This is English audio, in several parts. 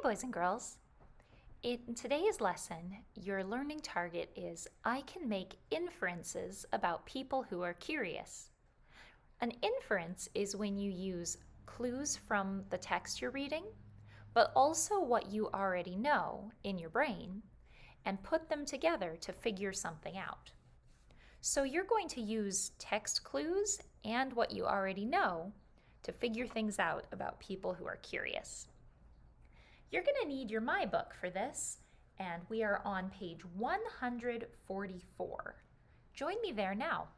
boys and girls. In today's lesson, your learning target is I can make inferences about people who are curious. An inference is when you use clues from the text you're reading, but also what you already know in your brain, and put them together to figure something out. So you're going to use text clues and what you already know to figure things out about people who are curious. You're going to need your My Book for this, and we are on page 144. Join me there now.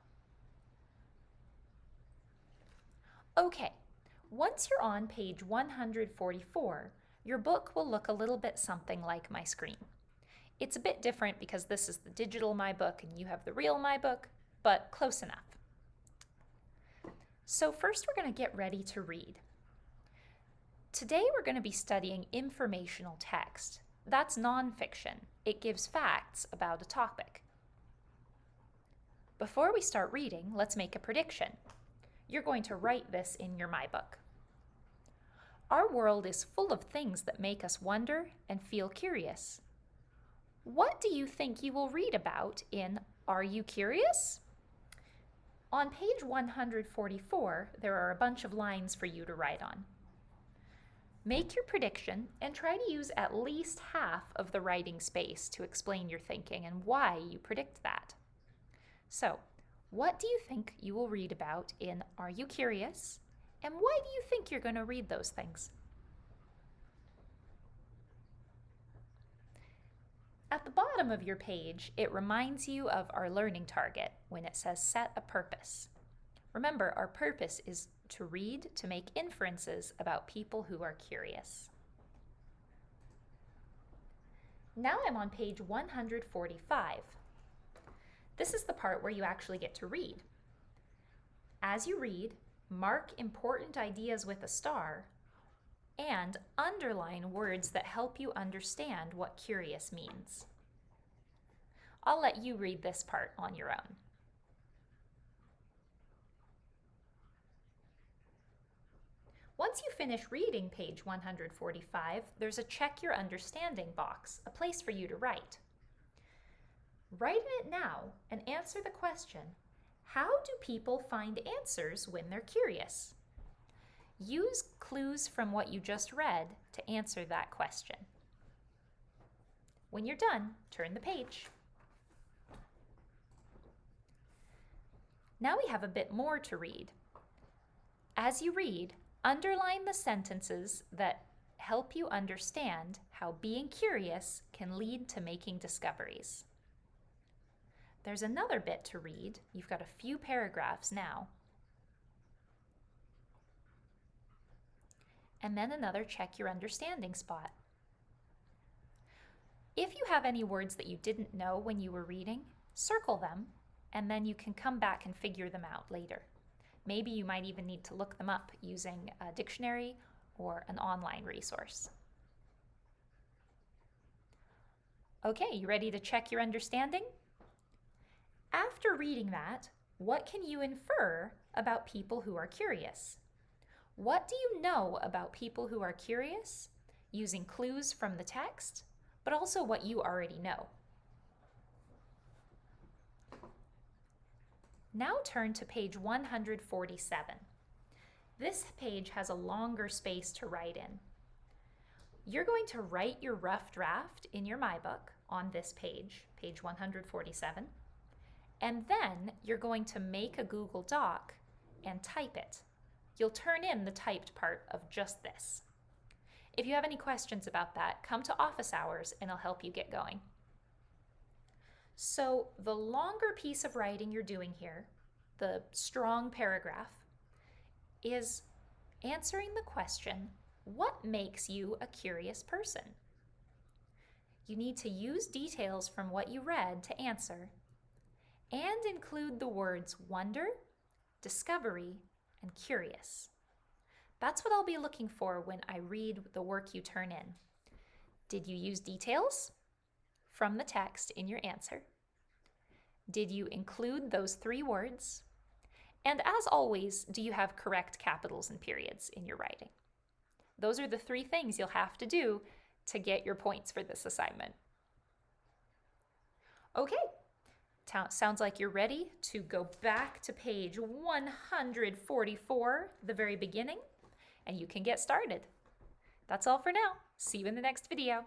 Okay, once you're on page 144, your book will look a little bit something like my screen. It's a bit different because this is the digital My Book and you have the real My Book, but close enough. So first we're going to get ready to read. Today we're going to be studying informational text. That's nonfiction. It gives facts about a topic. Before we start reading, let's make a prediction. You're going to write this in your My Book. Our world is full of things that make us wonder and feel curious. What do you think you will read about in Are You Curious? On page 144, there are a bunch of lines for you to write on. Make your prediction and try to use at least half of the writing space to explain your thinking and why you predict that. So, what do you think you will read about in Are You Curious? And why do you think you're going to read those things? At the bottom of your page, it reminds you of our learning target when it says set a purpose. Remember, our purpose is to read to make inferences about people who are curious. Now I'm on page 145. This is the part where you actually get to read. As you read, mark important ideas with a star and underline words that help you understand what curious means. I'll let you read this part on your own. Once you finish reading page 145, there's a Check Your Understanding box, a place for you to write. Write in it now and answer the question, how do people find answers when they're curious? Use clues from what you just read to answer that question. When you're done, turn the page. Now we have a bit more to read. As you read, underline the sentences that help you understand how being curious can lead to making discoveries. There's another bit to read. You've got a few paragraphs now. And then another Check Your Understanding spot. If you have any words that you didn't know when you were reading, circle them, and then you can come back and figure them out later. Maybe you might even need to look them up using a dictionary or an online resource. Okay, you ready to check your understanding? After reading that, what can you infer about people who are curious? What do you know about people who are curious using clues from the text, but also what you already know? Now turn to page 147. This page has a longer space to write in. You're going to write your rough draft in your My Book on this page, page 147, and then you're going to make a Google Doc and type it. You'll turn in the typed part of just this. If you have any questions about that, come to office hours and I'll help you get going. So the longer piece of writing you're doing here, the strong paragraph, is answering the question, what makes you a curious person? You need to use details from what you read to answer and include the words wonder, discovery, and curious. That's what I'll be looking for when I read the work you turn in. Did you use details from the text in your answer? Did you include those 3 words? And as always, do you have correct capitals and periods in your writing? Those are the 3 things you'll have to do to get your points for this assignment. Okay, sounds like you're ready to go back to page 144, the very beginning, and you can get started. That's all for now. See you in the next video.